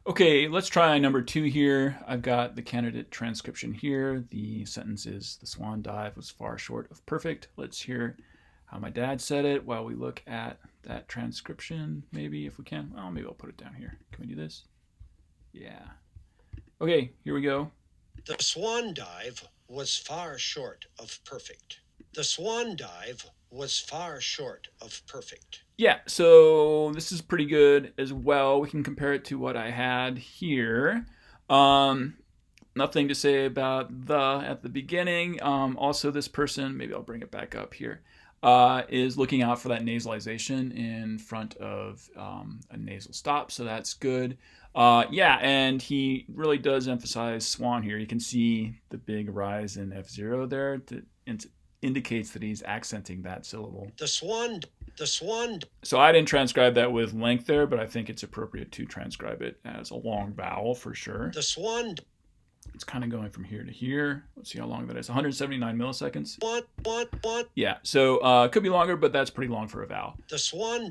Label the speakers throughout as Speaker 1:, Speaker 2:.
Speaker 1: Okay, let's try number 2 here. I've got the candidate transcription here. The sentence is, the swan dive was far short of perfect. Let's hear how my dad said it while we look at that transcription, maybe, if we can. Oh, maybe I'll put it down here. Can we do this? Yeah. Okay, here we go.
Speaker 2: The swan dive was far short of perfect. The swan dive was far short of perfect.
Speaker 1: Yeah, so this is pretty good as well. We can compare it to what I had here. Nothing to say about the at the beginning. Also, this person, maybe I'll bring it back up here, is looking out for that nasalization in front of a nasal stop, so that's good. Yeah, and he really does emphasize swan here. You can see the big rise in F0 there that indicates that he's accenting that syllable.
Speaker 2: The swan.
Speaker 1: So I didn't transcribe that with length there, but I think it's appropriate to transcribe it as a long vowel for sure.
Speaker 2: The swan.
Speaker 1: It's kind of going from here to here. Let's see how long that is. 179 milliseconds.
Speaker 2: What?
Speaker 1: Yeah, so it could be longer, but that's pretty long for a vowel.
Speaker 2: The swan.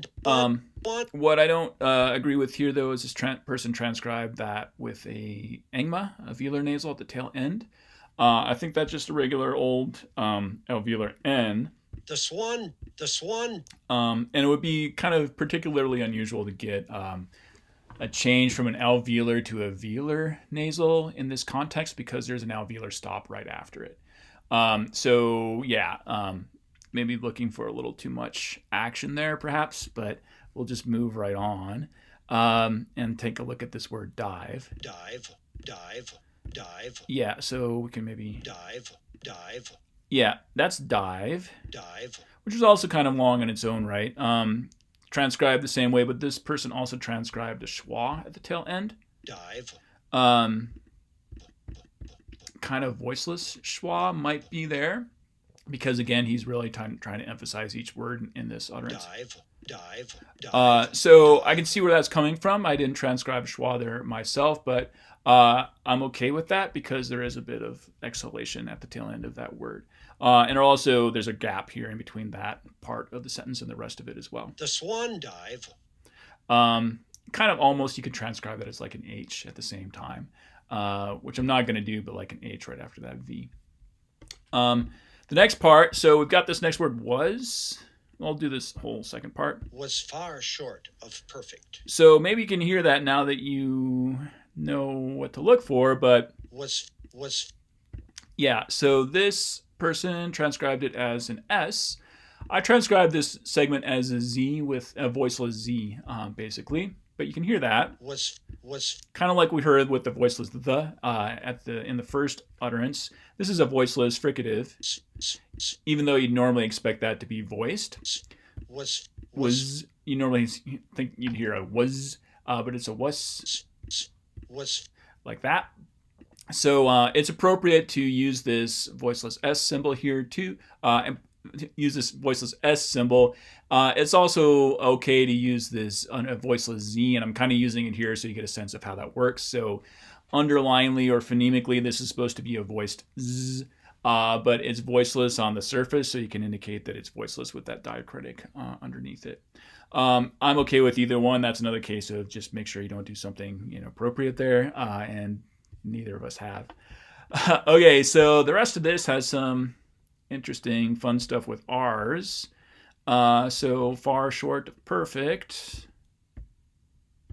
Speaker 1: What I don't agree with here, though, is this person transcribed that with a engma, a velar nasal at the tail end. I think that's just a regular old alveolar N.
Speaker 2: The swan.
Speaker 1: And it would be kind of particularly unusual to get a change from an alveolar to a velar nasal in this context because there's an alveolar stop right after it. So yeah, maybe looking for a little too much action there perhaps, but we'll just move right on and take a look at this word dive.
Speaker 2: Dive.
Speaker 1: Yeah, so we can maybe...
Speaker 2: Dive.
Speaker 1: Yeah, that's dive.
Speaker 2: Dive.
Speaker 1: Which is also kind of long in its own right. Transcribed the same way, but this person also transcribed a schwa at the tail end.
Speaker 2: Dive.
Speaker 1: Kind of voiceless schwa might be there because, again, he's really trying to emphasize each word in this utterance.
Speaker 2: Dive.
Speaker 1: So I can see where that's coming from. I didn't transcribe schwa there myself, but I'm okay with that because there is a bit of exhalation at the tail end of that word. And also, there's a gap here in between that part of the sentence and the rest of it as well.
Speaker 2: The swan dive.
Speaker 1: Kind of almost, you could transcribe that as like an H at the same time, which I'm not going to do, but like an H right after that V. The next part, so we've got this next word was. I'll do this whole second part.
Speaker 2: Was far short of perfect.
Speaker 1: So maybe you can hear that now that you know what to look for, but...
Speaker 2: Was.
Speaker 1: Yeah, so this person transcribed it as an S. I transcribed this segment as a Z with a voiceless Z, basically. But you can hear that.
Speaker 2: Was
Speaker 1: kind of like we heard with the voiceless the in the first utterance. This is a voiceless fricative, even though you'd normally expect that to be voiced.
Speaker 2: Was
Speaker 1: you normally think you'd hear a was, but it's a was like that. So it's appropriate to use this voiceless S symbol here too, and use this voiceless S symbol. It's also okay to use this voiceless Z, and I'm kind of using it here so you get a sense of how that works. So underlinely or phonemically, this is supposed to be a voiced Z, but it's voiceless on the surface, so you can indicate that it's voiceless with that diacritic underneath it. I'm okay with either one. That's another case of just make sure you don't do something inappropriate there, and neither of us have. Okay, so the rest of this has some interesting, fun stuff with R's. So far short of perfect.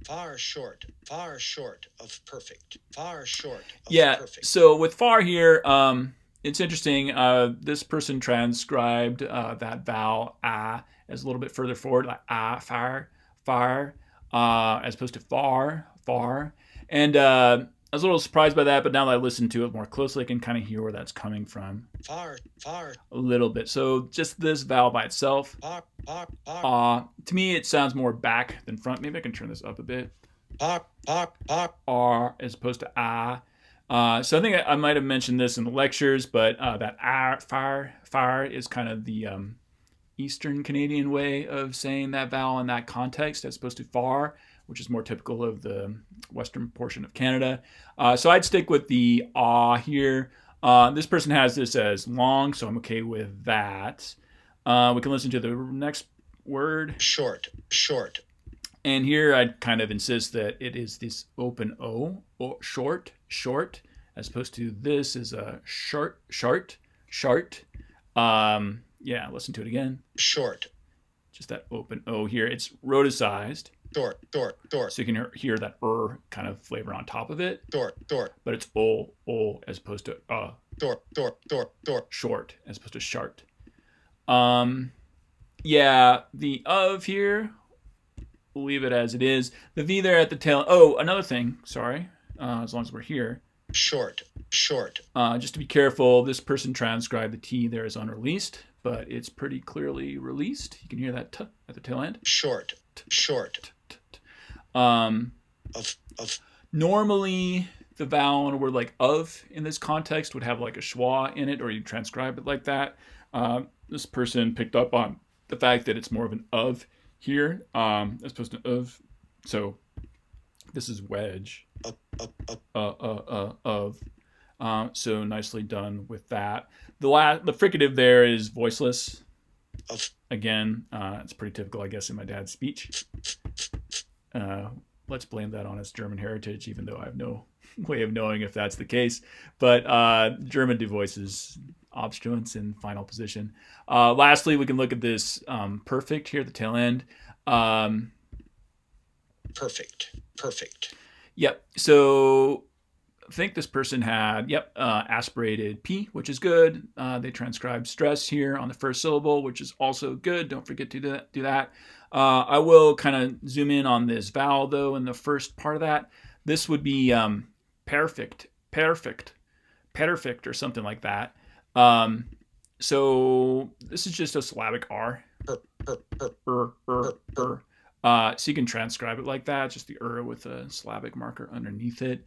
Speaker 2: Far short of perfect. Far short of perfect.
Speaker 1: So with far here, it's interesting. This person transcribed that vowel a as a little bit further forward, like far, as opposed to far. And I was a little surprised by that, but now that I listen to it more closely, I can kind of hear where that's coming from.
Speaker 2: Far.
Speaker 1: A little bit. So just this vowel by itself. To me, it sounds more back than front. Maybe I can turn this up a bit. R as opposed to ah. So I think I might have mentioned this in the lectures, but that far is kind of the Eastern Canadian way of saying that vowel in that context as opposed to far, which is more typical of the western portion of Canada. So I'd stick with the ah here. This person has this as long, so I'm okay with that. We can listen to the next word.
Speaker 2: Short.
Speaker 1: And here I'd kind of insist that it is this open O, or short, as opposed to this is a shart. Yeah, listen to it again.
Speaker 2: Short.
Speaker 1: Just that open O here. It's rhoticized.
Speaker 2: Short.
Speaker 1: So you can hear that kind of flavor on top of it.
Speaker 2: Short.
Speaker 1: But it's O as opposed to
Speaker 2: Short.
Speaker 1: as opposed to shart. Yeah, the of here, we'll leave it as it is. The V there at the tail. Oh, another thing. Sorry. As long as we're here.
Speaker 2: Short.
Speaker 1: Just to be careful, this person transcribed the T there as unreleased, but it's pretty clearly released. You can hear that T at the tail end.
Speaker 2: Short.
Speaker 1: Normally, the vowel in a word like of in this context would have like a schwa in it, or you transcribe it like that. This person picked up on the fact that it's more of an of here as opposed to of. So this is wedge. Of. So nicely done with that. The fricative there is voiceless. Again, it's pretty typical, I guess, in my dad's speech. Let's blame that on his German heritage, even though I have no way of knowing if that's the case. But German do voices obstruents in final position. Lastly, we can look at this perfect here at the tail end.
Speaker 2: Perfect.
Speaker 1: Yep. So I think this person had, aspirated P, which is good. They transcribed stress here on the first syllable, which is also good. Don't forget to do that. I will kind of zoom in on this vowel, though, in the first part of that. This would be perfect, or something like that. So this is just a syllabic R. So you can transcribe it like that, just the with a syllabic marker underneath it.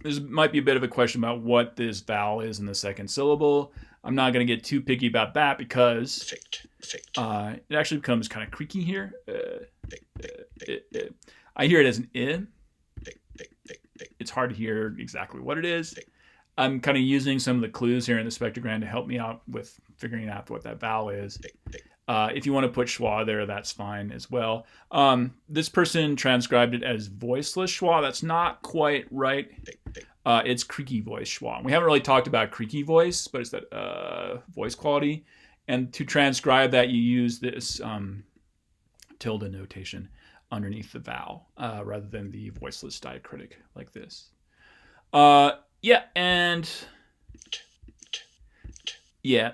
Speaker 1: This might be a bit of a question about what this vowel is in the second syllable. I'm not going to get too picky about that because it actually becomes kind of creaky here. I hear it as an I. It's hard to hear exactly what it is. I'm kind of using some of the clues here in the spectrogram to help me out with figuring out what that vowel is. If you want to put schwa there, that's fine as well. This person transcribed it as voiceless schwa. That's not quite right. It's creaky voice schwa. We haven't really talked about creaky voice, but it's that voice quality. And to transcribe that, you use this tilde notation underneath the vowel rather than the voiceless diacritic like this.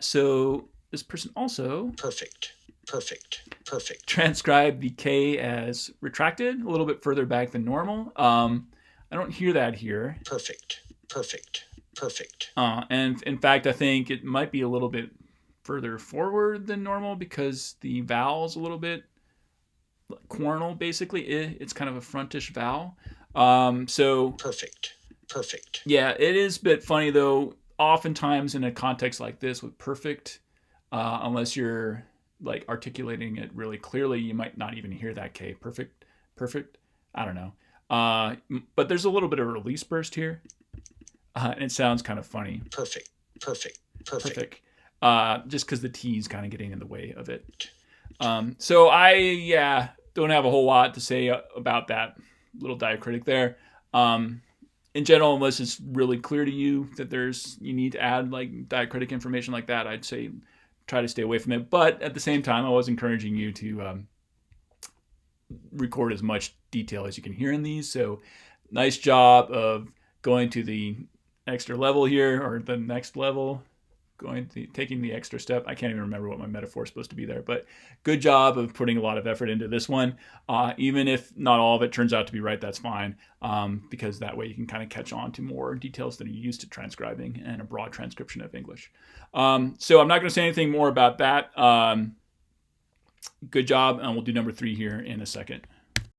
Speaker 1: So this person also
Speaker 2: perfect
Speaker 1: transcribed the K as retracted a little bit further back than normal. I don't hear that here.
Speaker 2: Perfect.
Speaker 1: And in fact, I think it might be a little bit further forward than normal because the vowel's a little bit cornal, basically. It's kind of a frontish vowel. So
Speaker 2: perfect.
Speaker 1: Yeah, it is a bit funny though. Oftentimes in a context like this with perfect, unless you're like articulating it really clearly, you might not even hear that K. Perfect. I don't know. But there's a little bit of a release burst here, and it sounds kind of funny.
Speaker 2: Perfect.
Speaker 1: Just because the T is kind of getting in the way of it. So I don't have a whole lot to say about that little diacritic there. In general, unless it's really clear to you that you need to add like diacritic information like that, I'd say try to stay away from it. But at the same time, I was encouraging you to record as much detail as you can hear in these. So nice job of going to the extra level here, or the next level, taking the extra step. I can't even remember what my metaphor is supposed to be there, but good job of putting a lot of effort into this one. Even if not all of it turns out to be right, that's fine, because that way you can kind of catch on to more details that are used to transcribing and a broad transcription of English. So I'm not going to say anything more about that. Good job, and we'll do number 3 here in a second.